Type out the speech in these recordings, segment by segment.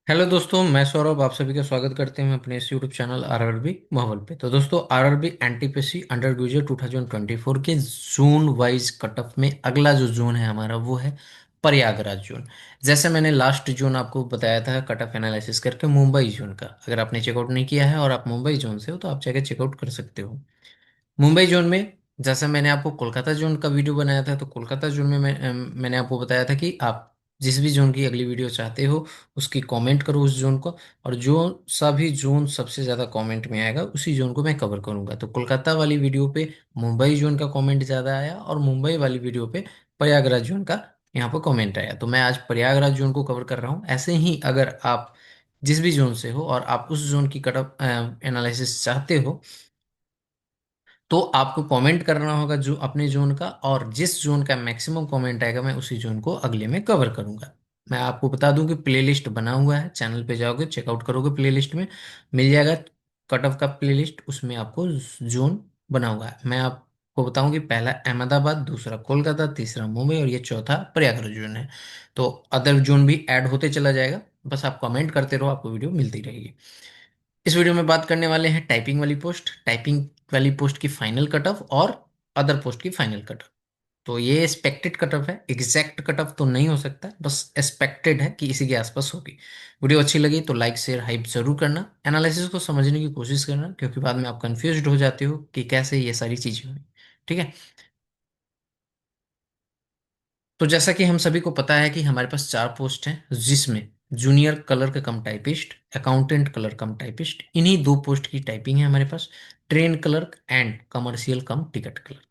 Hello दोस्तों, मैं सौरभ आप सभी का स्वागत करते हैं अपने इस यूट्यूब चैनल आरआरबी माहौल पे। तो दोस्तों, आरआरबी एनटीपीसी अंडर ग्रेजुएट 2024 के जोन वाइज कट ऑफ में अगला जो जोन है हमारा वो है प्रयागराज जोन। जैसे मैंने लास्ट जोन आपको बताया था कट ऑफ एनालिसिस करके, मुंबई जोन का। अगर आपने चेकआउट नहीं किया है और आप मुंबई जोन से हो तो आप जाके चेकआउट कर सकते हो। मुंबई जोन में जैसे मैंने आपको कोलकाता जोन का वीडियो बनाया था, तो कोलकाता जोन में मैंने आपको बताया था कि आप जिस भी जोन की अगली वीडियो चाहते हो उसकी कमेंट करो उस जोन को, और जो सभी जोन सबसे ज़्यादा कमेंट में आएगा उसी जोन को मैं कवर करूंगा। तो कोलकाता वाली वीडियो पे मुंबई जोन का कमेंट ज़्यादा आया और मुंबई वाली वीडियो पे प्रयागराज जोन का यहाँ पर कमेंट आया, तो मैं आज प्रयागराज जोन को कवर कर रहा हूँ। ऐसे ही अगर आप जिस भी जोन से हो और आप उस जोन की कट ऑफ एनालिसिस चाहते हो तो आपको कमेंट करना होगा जो अपने जोन का, और जिस जोन का मैक्सिमम कमेंट आएगा मैं उसी जोन को अगले में कवर करूंगा। मैं आपको बता दूं कि प्लेलिस्ट बना हुआ है, चैनल पे जाओगे चेकआउट करोगे प्लेलिस्ट में मिल जाएगा कट ऑफ का प्लेलिस्ट, उसमें आपको जोन बना हुआ है। मैं आपको बताऊं कि पहला अहमदाबाद, दूसरा कोलकाता, तीसरा मुंबई और ये चौथा प्रयागराज जोन है। तो अदर जोन भी ऐड होते चला जाएगा, बस आप कमेंट करते रहो, आपको वीडियो मिलती रहेगी। इस वीडियो में बात करने वाले हैं टाइपिंग वाली पोस्ट की फाइनल कट ऑफ और अदर पोस्ट की फाइनल कट ऑफ। तो ये एक्सपेक्टेड कट ऑफ है, एग्जैक्ट कट ऑफ तो नहीं हो सकता, बस एक्सपेक्टेड है कि इसी के आसपास होगी। वीडियो अच्छी लगी तो लाइक शेयर हाइप जरूर करना, एनालिसिस को समझने की कोशिश करना, क्योंकि बाद में आप कंफ्यूज्ड हो जाते हो कि कैसे ये सारी चीजें हुई। ठीक है। तो जैसा कि हम सभी को पता है कि हमारे पास चार पोस्ट हैं, जिसमें junior clerk cum typist, accountant clerk cum typist, इन्हीं दो पोस्ट की टाइपिंग है हमारे पास। Train clerk and commercial cum ticket clerk,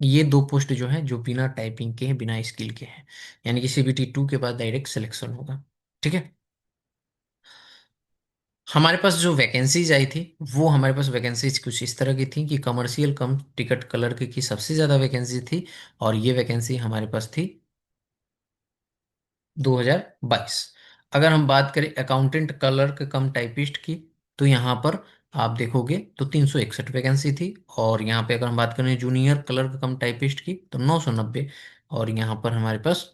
ये दो पोस्ट जो हैं जो बिना टाइपिंग के हैं, बिना स्किल के हैं, यानी कि CBT 2 के बाद डायरेक्ट सिलेक्शन होगा। ठीक है। हमारे पास जो वैकेंसीज आई थी वो हमारे पास वैकेंसीज कुछ इस तरह की थी कि कमर्शियल कम टिकट क्लर्क की सबसे ज़्यादा वैकेंसी थी, और ये वैकेंसी हमारे पास थी 2022। अगर हम बात करें अकाउंटेंट क्लर्क कम टाइपिस्ट की, तो यहाँ पर आप देखोगे तो 361 वैकेंसी थी। और यहाँ पे अगर हम बात करें जूनियर क्लर्क कम टाइपिस्ट की तो 990। और यहाँ पर हमारे पास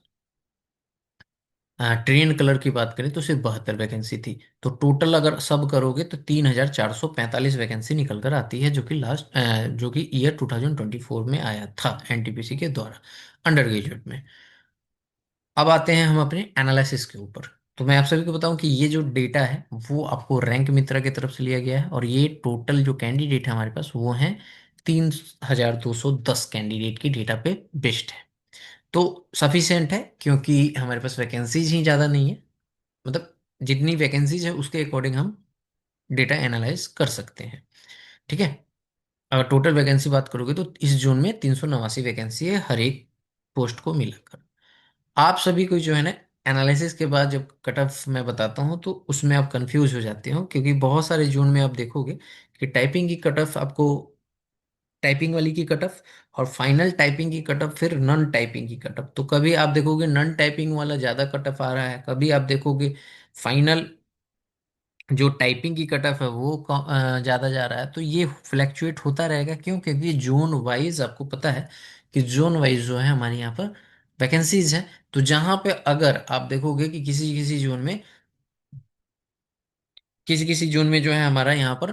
ट्रेन क्लर्क की बात करें तो सिर्फ 72 वैकेंसी थी। तो टोटल अगर सब करोगे तो 3445 वैकेंसी निकल कर आती है, जो कि जो कि ईयर 2024 में आया था एनटीपीसी के द्वारा अंडर ग्रेजुएट में। अब आते हैं हम अपने एनालिसिस के ऊपर। तो मैं आप सभी को बताऊं कि ये जो डेटा है वो आपको रैंक मित्रा की तरफ से लिया गया है, और ये टोटल जो कैंडिडेट है हमारे पास वो हैं 3210 कैंडिडेट की डेटा पे बेस्ड है। तो सफिशिएंट है, क्योंकि हमारे पास वैकेंसीज ही ज़्यादा नहीं है। मतलब जितनी वैकेंसीज है उसके अकॉर्डिंग हम डेटा एनालाइज कर सकते हैं। ठीक है। अगर टोटल वैकेंसी बात करोगे तो इस जोन में 389 वैकेंसी है हर एक पोस्ट को मिलाकर। आप सभी को जो है ना, एनालिसिस के बाद जब कट ऑफ मैं बताता हूँ तो उसमें आप कंफ्यूज हो जाते हो, क्योंकि बहुत सारे जोन में आप देखोगे कि टाइपिंग की कट ऑफ आपको, टाइपिंग वाली की कट ऑफ और फाइनल टाइपिंग की कट ऑफ, फिर नॉन टाइपिंग की कट ऑफ। तो कभी आप देखोगे नॉन टाइपिंग वाला ज़्यादा कट ऑफ आ रहा है, कभी आप देखोगे फाइनल जो टाइपिंग की कट ऑफ है वो ज़्यादा जा रहा है। तो ये फ्लैक्चुएट होता रहेगा, क्यों? क्योंकि जोन वाइज आपको पता है कि जोन वाइज जो है हमारे यहाँ पर वैकेंसीज है। तो जहां पे अगर आप देखोगे कि किसी किसी जोन में, किसी किसी जोन में जो है हमारा यहाँ पर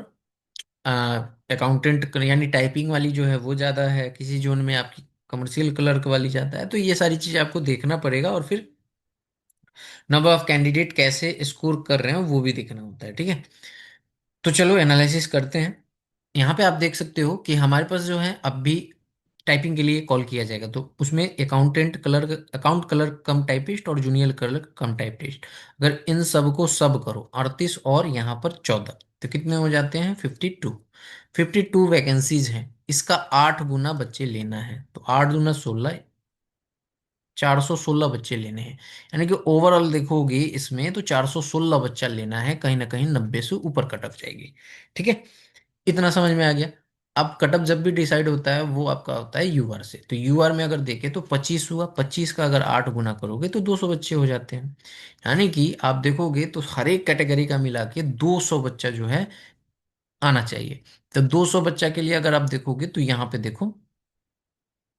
अकाउंटेंट यानी टाइपिंग वाली जो है वो ज़्यादा है, किसी जोन में आपकी कमर्शियल क्लर्क वाली ज़्यादा है। तो ये सारी चीज़ आपको देखना पड़ेगा, और फिर नंबर ऑफ कैंडिडेट कैसे स्कोर कर रहे हैं वो भी देखना होता है। ठीक है। तो चलो एनालिसिस करते हैं। यहाँ पे आप देख सकते हो कि हमारे पास जो है अब भी टाइपिंग के लिए कॉल किया जाएगा, तो उसमें अकाउंट क्लर्क कम टाइपिस्ट और जूनियर क्लर्क कम टाइपिस्ट, अगर इन सब को सब करो 38 और यहाँ पर 14, तो कितने हो जाते हैं 52। 52 वैकेंसीज हैं, इसका 8 गुना बच्चे लेना है, तो 8 दूना 16, 416 बच्चे लेने हैं। यानी कि ओवरऑल देखोगे इसमें तो 416 बच्चा लेना है, कहीं ना कहीं 90 से ऊपर कटअप जाएगी। ठीक है। इतना समझ में आ गया। अब कटअप जब भी डिसाइड होता है वो आपका होता है यूआर से, तो यूआर में अगर देखें तो 25 हुआ, 25 का अगर 8 गुना करोगे तो 200 बच्चे हो जाते हैं। यानी कि आप देखोगे तो हर एक कैटेगरी का मिला के 200 बच्चा जो है आना चाहिए। तो 200 बच्चा के लिए अगर आप देखोगे तो यहाँ पे देखो,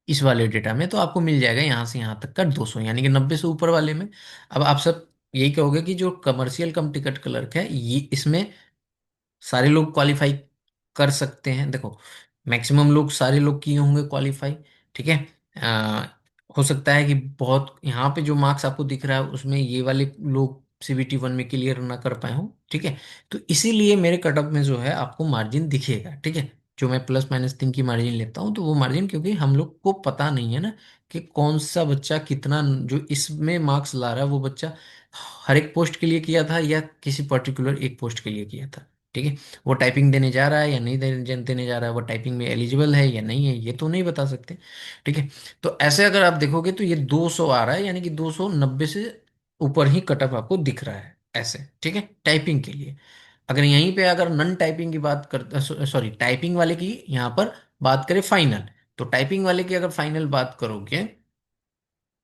इस वाले डेटा में तो आपको मिल जाएगा यहाँ से यहाँ तक का 200, यानी कि 90 से ऊपर वाले में। अब आप सब यही कहोगे कि जो कमर्शियल कम टिकट क्लर्क है ये इसमें सारे लोग क्वालिफाई कर सकते हैं। देखो मैक्सिमम लोग, सारे लोग किए होंगे क्वालिफाई, ठीक है। आ, हो सकता है कि बहुत यहाँ पे जो मार्क्स आपको दिख रहा है उसमें ये वाले लोग CBT 1 में क्लियर ना कर पाए हों, ठीक है। तो इसीलिए मेरे कटऑफ में जो है आपको मार्जिन दिखेगा, ठीक है। जो मैं +-3 की मार्जिन लेता हूँ तो वो मार्जिन, क्योंकि हम लोग को पता नहीं है ना कि कौन सा बच्चा कितना जो इसमें मार्क्स ला रहा है वो बच्चा हर एक पोस्ट के लिए किया था या किसी पर्टिकुलर एक पोस्ट के लिए किया था, ठीक है। वो टाइपिंग देने जा रहा है या नहीं देने जा रहा है, वो टाइपिंग में एलिजिबल है या नहीं है, ये तो नहीं बता सकते, ठीक है। तो ऐसे अगर आप देखोगे तो ये 200 आ रहा है, यानी कि 290 से ऊपर ही कटअप आपको दिख रहा है ऐसे, ठीक है, टाइपिंग के लिए। अगर यहीं पे अगर नन टाइपिंग की बात कर, सॉरी टाइपिंग वाले की यहाँ पर बात करें फाइनल, तो टाइपिंग वाले की अगर फाइनल बात करोगे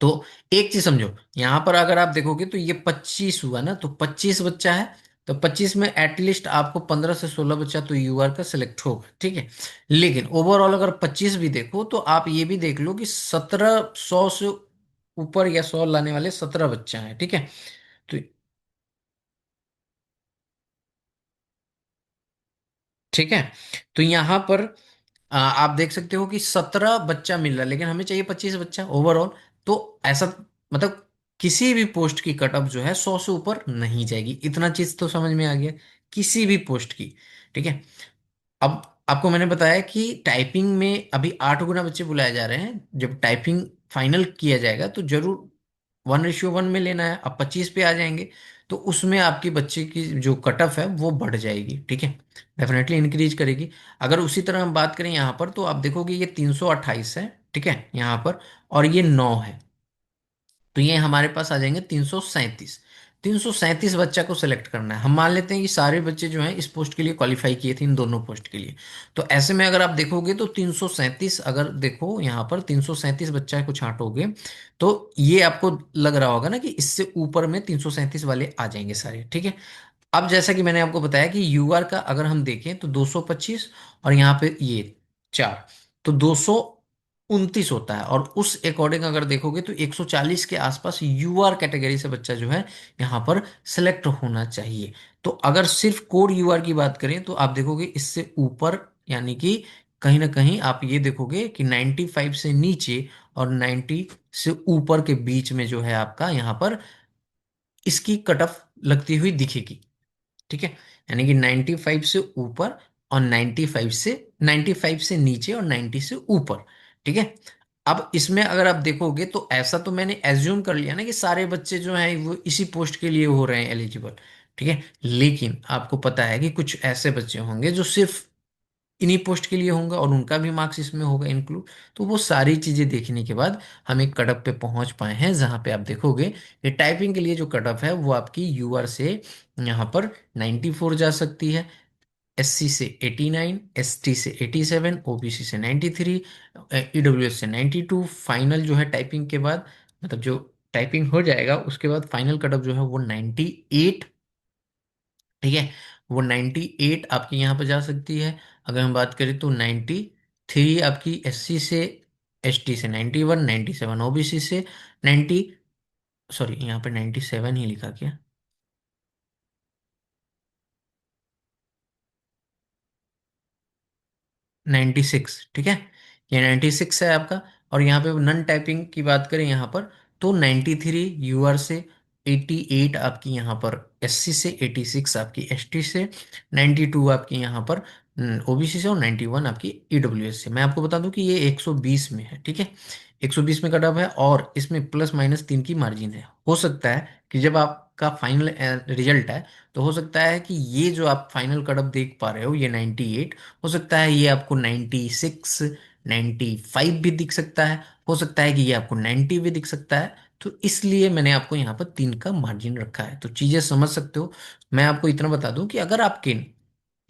तो एक चीज समझो, यहां पर अगर आप देखोगे तो ये 25 हुआ ना, तो 25 बच्चा है, तो 25 में एटलीस्ट आपको 15 से 16 बच्चा तो यूआर का सिलेक्ट होगा, ठीक है। लेकिन ओवरऑल अगर 25 भी देखो तो आप ये भी देख लो कि 1700 से ऊपर या 100 लाने वाले 17 बच्चा हैं, ठीक है। तो ठीक है, तो यहां पर आप देख सकते हो कि 17 बच्चा मिल रहा है, लेकिन हमें चाहिए 25 बच्चा ओवरऑल। तो ऐसा मतलब किसी भी पोस्ट की कटअप जो है 100 से ऊपर नहीं जाएगी, इतना चीज तो समझ में आ गया, किसी भी पोस्ट की, ठीक है। अब आपको मैंने बताया कि टाइपिंग में अभी 8 गुना बच्चे बुलाए जा रहे हैं, जब टाइपिंग फाइनल किया जाएगा तो जरूर 1:1 में लेना है। अब 25 पे आ जाएंगे तो उसमें आपकी बच्चे की जो कट ऑफ है वो बढ़ जाएगी, ठीक है, डेफिनेटली इंक्रीज करेगी। अगर उसी तरह हम बात करें यहाँ पर तो आप देखोगे ये 328 है, ठीक है, यहाँ पर, और ये 9 है, तो ये हमारे पास आ जाएंगे 337। 337 बच्चा को सिलेक्ट करना है। हम मान लेते हैं कि सारे बच्चे जो हैं इस पोस्ट के लिए क्वालिफाई किए थे, इन दोनों पोस्ट के लिए। तो ऐसे में अगर आप देखोगे तो 337, अगर देखो यहाँ पर 337 बच्चा को छांटोगे तो ये आपको लग रहा होगा ना कि इससे ऊपर में 337 वाले आ जाएंगे सारे, ठीक है। अब जैसा कि मैंने आपको बताया कि यूआर का अगर हम देखें तो 225 और यहाँ पे ये 4, तो 229 होता है। और उस अकॉर्डिंग अगर देखोगे तो 140 के आसपास यूआर कैटेगरी से बच्चा जो है यहाँ पर सिलेक्ट होना चाहिए। तो अगर सिर्फ कोर यूआर की बात करें तो आप देखोगे इससे ऊपर, यानी कि कहीं ना कहीं आप ये देखोगे कि 95 से नीचे और 90 से ऊपर के बीच में जो है आपका यहाँ पर इसकी कट ऑफ लगती हुई दिखेगी, ठीक है। यानी कि 95 से ऊपर और 95 से नीचे और 90 से ऊपर, ठीक है। अब इसमें अगर आप देखोगे तो ऐसा तो मैंने एज्यूम कर लिया ना कि सारे बच्चे जो हैं वो इसी पोस्ट के लिए हो रहे हैं एलिजिबल, ठीक है। लेकिन आपको पता है कि कुछ ऐसे बच्चे होंगे जो सिर्फ इन्हीं पोस्ट के लिए होंगे और उनका भी मार्क्स इसमें होगा इंक्लूड। तो वो सारी चीजें देखने के बाद हम एक कट ऑफ पे पहुंच पाए हैं जहां पे आप देखोगे कि टाइपिंग के लिए जो कट ऑफ है वो आपकी यूआर से यहाँ पर 94 जा सकती है, SC से 89, ST से 87, OBC से 93, EWS से 92। फाइनल जो है टाइपिंग के बाद, मतलब जो टाइपिंग हो जाएगा उसके बाद फाइनल कट ऑफ जो है वो 98, ठीक है। वो 98 आपकी यहाँ पर जा सकती है। अगर हम बात करें तो 93 आपकी SC से, ST से 91, 97 OBC से 90, सॉरी यहाँ पे 97 ही लिखा क्या, 96, ठीक है, ये 96 है आपका। और यहाँ पे नन टाइपिंग की बात करें यहाँ पर तो 93 यूआर से, 88 आपकी यहाँ पर SC से, 86 आपकी ST से, 92 आपकी यहाँ पर OBC से और 91 आपकी EWS से। मैं आपको बता दूं कि ये 120 में है, ठीक है, 120 में कट ऑफ है और इसमें +-3 की मार्जिन है। हो सकता है कि जब आपका फाइनल रिजल्ट है तो हो सकता है कि ये जो आप फाइनल कट ऑफ देख पा रहे हो ये 98, हो सकता है ये आपको 96, 95 भी दिख सकता है, हो सकता है कि ये आपको 90 भी दिख सकता है। तो इसलिए मैंने आपको यहाँ पर 3 का मार्जिन रखा है, तो चीजें समझ सकते हो। मैं आपको इतना बता दूं कि अगर आपके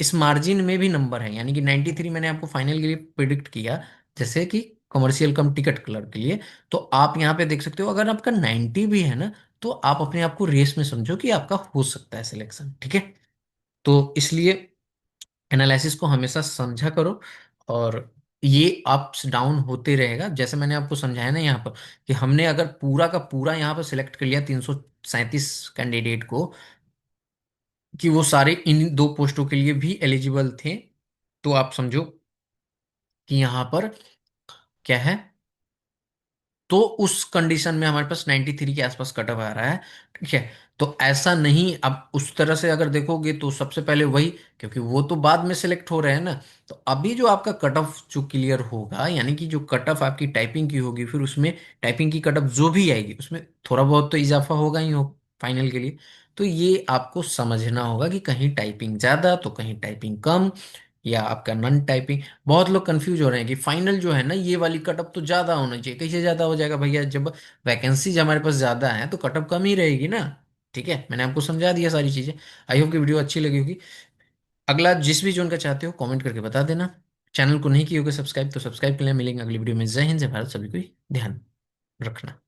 इस मार्जिन में भी नंबर है, यानी कि 93 मैंने आपको फाइनल के लिए प्रिडिक्ट किया, जैसे कि कमर्शियल कम टिकट कलर के लिए, तो आप यहाँ पे देख सकते हो अगर आपका 90 भी है ना तो आप अपने आप को रेस में समझो कि आपका हो सकता है सिलेक्शन, ठीक है। तो इसलिए एनालिसिस को हमेशा समझा करो और ये अप्स डाउन होते रहेगा, जैसे मैंने आपको समझाया ना यहाँ पर, कि हमने अगर पूरा का पूरा यहाँ पर सिलेक्ट कर लिया 337 कैंडिडेट को, कि वो सारे इन दो पोस्टों के लिए भी एलिजिबल थे, तो आप समझो कि यहाँ पर क्या है, तो उस कंडीशन में हमारे पास 93 के आसपास कट ऑफ आ रहा है। ठीक है। तो ऐसा नहीं, अब उस तरह से अगर देखोगे तो सबसे पहले वही, क्योंकि वो तो बाद में सिलेक्ट हो रहे हैं ना। तो अभी जो आपका कट ऑफ जो क्लियर होगा, यानी कि जो कट ऑफ आपकी टाइपिंग की होगी, फिर उसमें टाइपिंग की कट ऑफ जो भी आएगी उसमें थोड़ा बहुत तो इजाफा होगा ही हो फाइनल के लिए। तो ये आपको समझना होगा कि कहीं टाइपिंग ज्यादा तो कहीं टाइपिंग कम, या आपका नन टाइपिंग। बहुत लोग कंफ्यूज हो रहे हैं कि फाइनल जो है ना, ये वाली कटअप तो ज्यादा होना चाहिए। कैसे ज्यादा हो जाएगा भैया, जब वैकेंसीज हमारे पास ज्यादा है तो कटअप कम ही रहेगी ना। ठीक है, मैंने आपको समझा दिया सारी चीजें। आई होप कि वीडियो अच्छी लगी होगी। अगला जिस भी जोन का चाहते हो कमेंट करके बता देना। चैनल को नहीं किए होगे सब्सक्राइब तो सब्सक्राइब के लिए। मिलेंगे अगली वीडियो में। जय हिंद, जय भारत, सभी को ध्यान रखना।